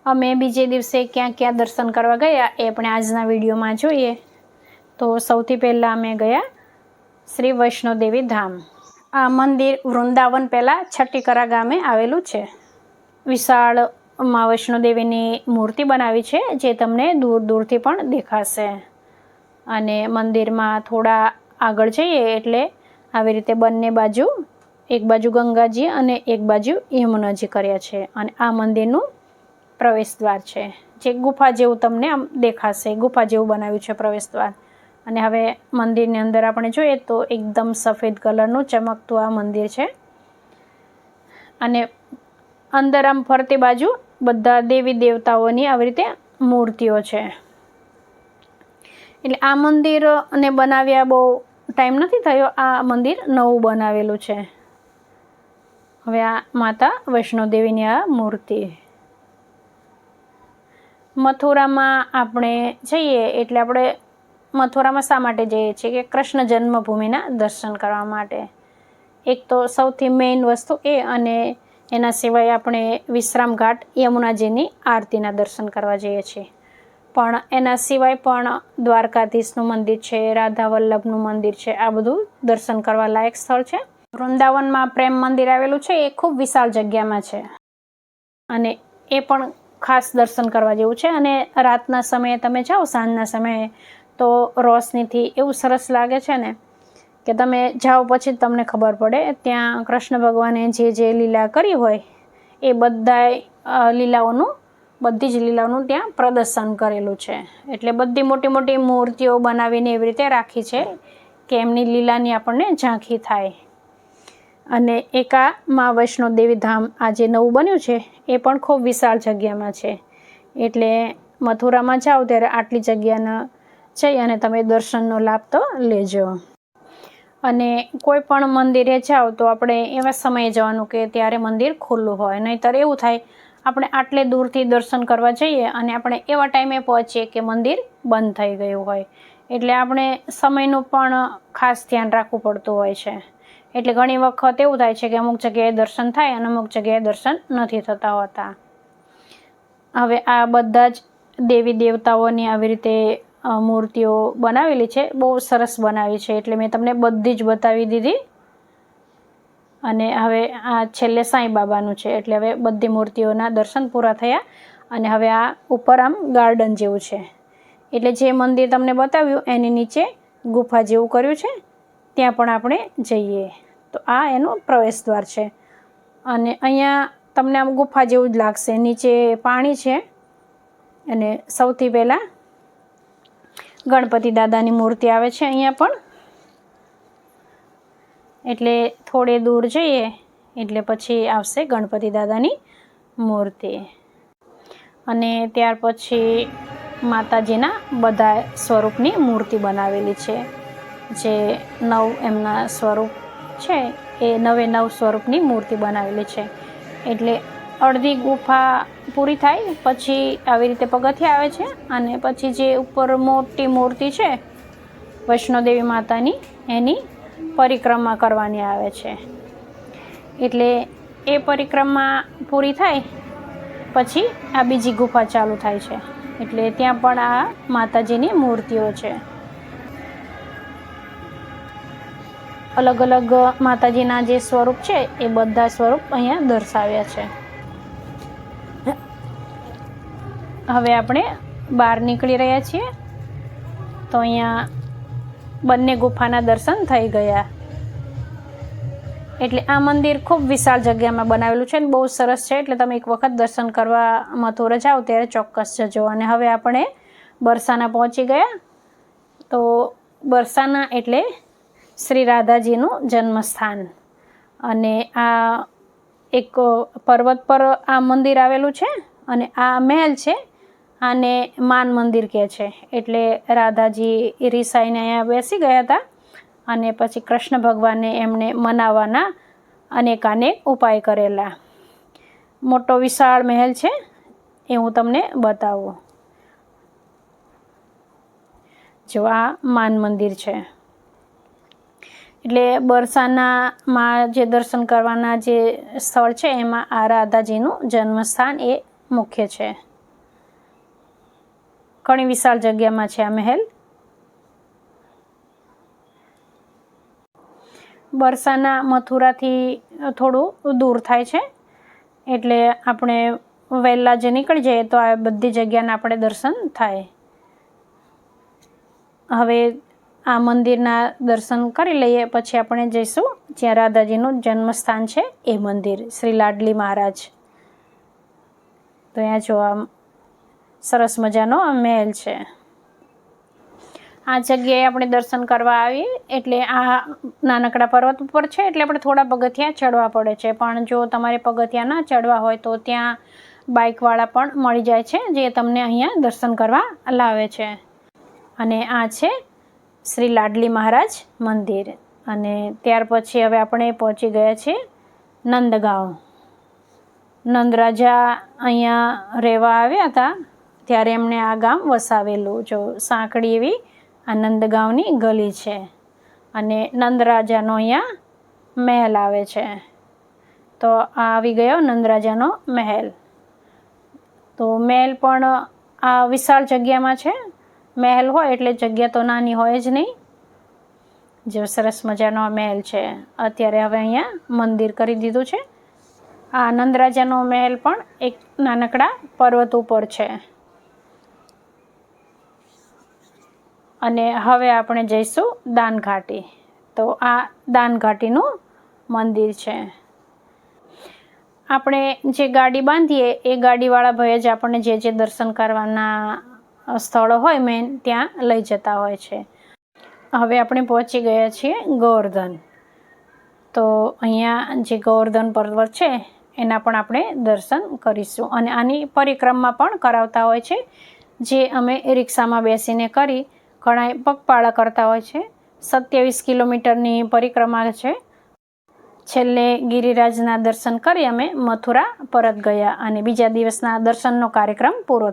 અમે બીજે દિવસે ક્યાં ક્યાં દર્શન કરવા ગયા એ આપણે આજના વિડીયોમાં જોઈએ. તો સૌથી પહેલાં અમે ગયા શ્રી વૈષ્ણોદેવી ધામ. આ મંદિર વૃંદાવન પહેલાં છઠ્ઠીકરા ગામે આવેલું છે. વિશાળ માં વૈષ્ણોદેવીની મૂર્તિ બનાવી છે, જે તમને દૂર દૂરથી પણ દેખાશે. અને મંદિરમાં થોડા આગળ જઈએ એટલે આવી રીતે બંને બાજુ, એક બાજુ ગંગાજી અને એક બાજુ યમુનાજી કર્યા છે. અને આ મંદિરનું પ્રવેશ દ્વાર છે, જે ગુફા જેવું તમને આમ દેખાશે. ગુફા જેવું બનાવ્યું છે પ્રવેશ દ્વાર. અને હવે મંદિરની અંદર આપણે જોઈએ તો એકદમ સફેદ કલરનું ચમકતું આ મંદિર છે. અને અંદર આમ ફરતી બાજુ બધા દેવી દેવતાઓની આવી રીતે મૂર્તિઓ છે. એટલે આ મંદિરને બનાવ્યા બહુ ટાઈમ નથી થયો. આ મંદિર નવું બનાવેલું છે. હવે આ માતા વૈષ્ણોદેવીની આ મૂર્તિ. મથુરામાં આપણે જઈએ એટલે આપણે મથુરામાં શા માટે જઈએ છીએ કે કૃષ્ણ જન્મભૂમિના દર્શન કરવા માટે. એક તો સૌથી મેઇન વસ્તુ એ, અને એના સિવાય આપણે વિશ્રામ ઘાટ યમુનાજીની આરતીના દર્શન કરવા જઈએ છીએ. પણ એના સિવાય પણ દ્વારકાધીશનું મંદિર છે, રાધા વલ્લભનું મંદિર છે, આ બધું દર્શન કરવા લાયક સ્થળ છે. વૃંદાવનમાં પ્રેમ મંદિર આવેલું છે, એ ખૂબ વિશાળ જગ્યામાં છે અને એ પણ ખાસ દર્શન કરવા જેવું છે. અને રાતના સમયે તમે જાઓ, સાંજના સમયે, તો રોશનીથી એવું સરસ લાગે છે ને કે તમે જાઓ પછી તમને ખબર પડે. ત્યાં કૃષ્ણ ભગવાને જે લીલા કરી હોય એ બધી જ લીલાઓનું ત્યાં પ્રદર્શન કરેલું છે. એટલે બધી મોટી મોટી મૂર્તિઓ બનાવીને એવી રીતે રાખી છે કે એમની લીલાની આપણને ઝાંખી થાય. અને એક આ માં વૈષ્ણોદેવી ધામ આ જે નવું બન્યું છે એ પણ ખૂબ વિશાળ જગ્યામાં છે. એટલે મથુરામાં જાઓ ત્યારે આટલી જગ્યાના જઈ અને તમે દર્શનનો લાભ તો લેજો. અને કોઈ પણ મંદિરે જાઓ તો આપણે એવા સમયે જવાનું કે ત્યારે મંદિર ખુલ્લું હોય. નહીંતર એવું થાય આપણે આટલે દૂરથી દર્શન કરવા જઈએ અને આપણે એવા ટાઈમે પહોંચીએ કે મંદિર બંધ થઈ ગયું હોય. એટલે આપણે સમયનું પણ ખાસ ધ્યાન રાખવું પડતું હોય છે. એટલે ઘણી વખત એવું થાય છે કે અમુક જગ્યાએ દર્શન થાય અને અમુક જગ્યાએ દર્શન નથી થતા હોતા. હવે આ બધા જ દેવી દેવતાઓની આવી રીતે મૂર્તિઓ બનાવેલી છે. બહુ સરસ બનાવી છે. એટલે મેં તમને બધી જ બતાવી દીધી. અને હવે આ છેલ્લે સાંઈ બાબાનું છે. એટલે હવે બધી મૂર્તિઓના દર્શન પૂરા થયા. અને હવે આ ઉપર આમ ગાર્ડન જેવું છે. એટલે જે મંદિર તમને બતાવ્યું એની નીચે ગુફા જેવું કર્યું છે, ત્યાં પણ આપણે જઈએ. તો આ એનો પ્રવેશ દ્વાર છે. અને અહીંયા તમને આમ ગુફા જેવું જ લાગશે. નીચે પાણી છે અને સૌથી પહેલાં ગણપતિ દાદાની મૂર્તિ આવે છે અહીંયા પણ. એટલે થોડે દૂર જઈએ એટલે પછી આવશે ગણપતિ દાદાની મૂર્તિ. અને ત્યાર પછી માતાજીના બધા સ્વરૂપની મૂર્તિ બનાવેલી છે. જે 9 એમના સ્વરૂપ છે એ 9 સ્વરૂપની મૂર્તિ બનાવેલી છે. એટલે અડધી ગુફા પૂરી થાય પછી આવી રીતે પગથિયાં આવે છે. અને પછી જે ઉપર મોટી મૂર્તિ છે વૈષ્ણોદેવી માતાની, એની પરિક્રમા કરવાની આવે છે. એટલે એ પરિક્રમા પૂરી થાય પછી આ બીજી ગુફા ચાલુ થાય છે. એટલે ત્યાં પણ આ માતાજીની મૂર્તિઓ છે. અલગ અલગ માતાજીના જે સ્વરૂપ છે એ બધા સ્વરૂપ અહીંયા દર્શાવ્યા છે. હવે આપણે બહાર નીકળી રહ્યા છીએ. તો અહીંયા બંને ગુફાના દર્શન થઈ ગયા. એટલે આ મંદિર ખૂબ વિશાળ જગ્યામાં બનાવેલું છે અને બહુ સરસ છે. એટલે તમે એક વખત દર્શન કરવા મથુરા જાઓ ત્યારે ચોક્કસ જજો. અને હવે આપણે બરસાના પહોંચી ગયા. તો બરસાના એટલે શ્રી રાધાજીનું જન્મસ્થાન. અને આ એક પર્વત પર આ મંદિર આવેલું છે. અને આ મહેલ છે, આને માન મંદિર કહે છે. એટલે રાધાજી રિસાઈને અહીંયા બેસી ગયા હતા. અને પછી કૃષ્ણ ભગવાને એમને મનાવવાના અનેકાનેક ઉપાય કરેલા. મોટો વિશાળ મહેલ છે, એ હું તમને બતાવું. જો આ માન મંદિર છે. એટલે બરસાનામાં જે દર્શન કરવાના જે સ્થળ છે એમાં આ રાધાજીનું જન્મસ્થાન એ મુખ્ય છે. ઘણી વિશાળ જગ્યામાં છે આ મહેલ. બરસાના મથુરાથી થોડું દૂર થાય છે, એટલે આપણે વહેલા જે નીકળી જઈએ તો આ બધી જગ્યાના આપણે દર્શન થાય. હવે આ મંદિરના દર્શન કરી લઈએ, પછી આપણે જઈશું જ્યાં રાધાજીનું જન્મસ્થાન છે એ મંદિર, શ્રી લાડલી મહારાજ. તો અહીંયા જો આમ સરસ મજાનો મહેલ છે. આ જગ્યાએ આપણે દર્શન કરવા આવીએ એટલે આ નાનકડા પર્વત ઉપર છે, એટલે આપણે થોડા પગથિયાં ચડવા પડે છે. પણ જો તમારે પગથિયાં ના ચડવા હોય તો ત્યાં બાઇકવાળા પણ મળી જાય છે, જે તમને અહીંયા દર્શન કરવા લાવે છે. અને આ છે શ્રી લાડલી મહારાજ મંદિર. અને ત્યાર પછી હવે આપણે પહોંચી ગયા છીએ નંદગાંવ. નંદ રાજા અહીંયા રહેવા આવ્યા હતા ત્યારે એમણે આ ગામ વસાવેલું. જો સાંકડી એવી આ નંદગાંવની ગલી છે, અને નંદ રાજાનો અહીંયા મહેલ આવે છે. તો આ આવી ગયો નંદ રાજાનો મહેલ. તો મહેલ પણ આ વિશાળ જગ્યામાં છે. મહેલ હોય એટલે જગ્યા તો નાની હોય જ નહીં. જો સરસ મજાનો મહેલ છે. અત્યારે હવે અહીંયા મંદિર કરી દીધું છે. આ નંદ રાજાનો મહેલ પણ એક નાનકડા પર્વત ઉપર છે. અને હવે આપણે જઈશું દાનઘાટી. તો આ દાનઘાટીનું મંદિર છે. આપણે જે ગાડી બાંધીએ એ ગાડીવાળા ભાઈ જ આપણને જે દર્શન કરવાના સ્થળો હોય મેન ત્યાં લઈ જતા હોય છે. હવે આપણે પહોંચી ગયા છીએ ગોવર્ધન. તો અહીંયા જે ગોવર્ધન પર્વત છે એના પણ આપણે દર્શન કરીશું. અને આની પરિક્રમા પણ કરાવતા હોય છે, જે અમે રિક્ષામાં બેસીને કરી. ઘણા પગપાળા કરતા હોય છે. 27 કિલોમીટરની પરિક્રમા છે. છેલ્લે ગિરિરાજના દર્શન કરી અમે મથુરા પરત ગયા, અને બીજા દિવસના દર્શનનો કાર્યક્રમ પૂરો થયો.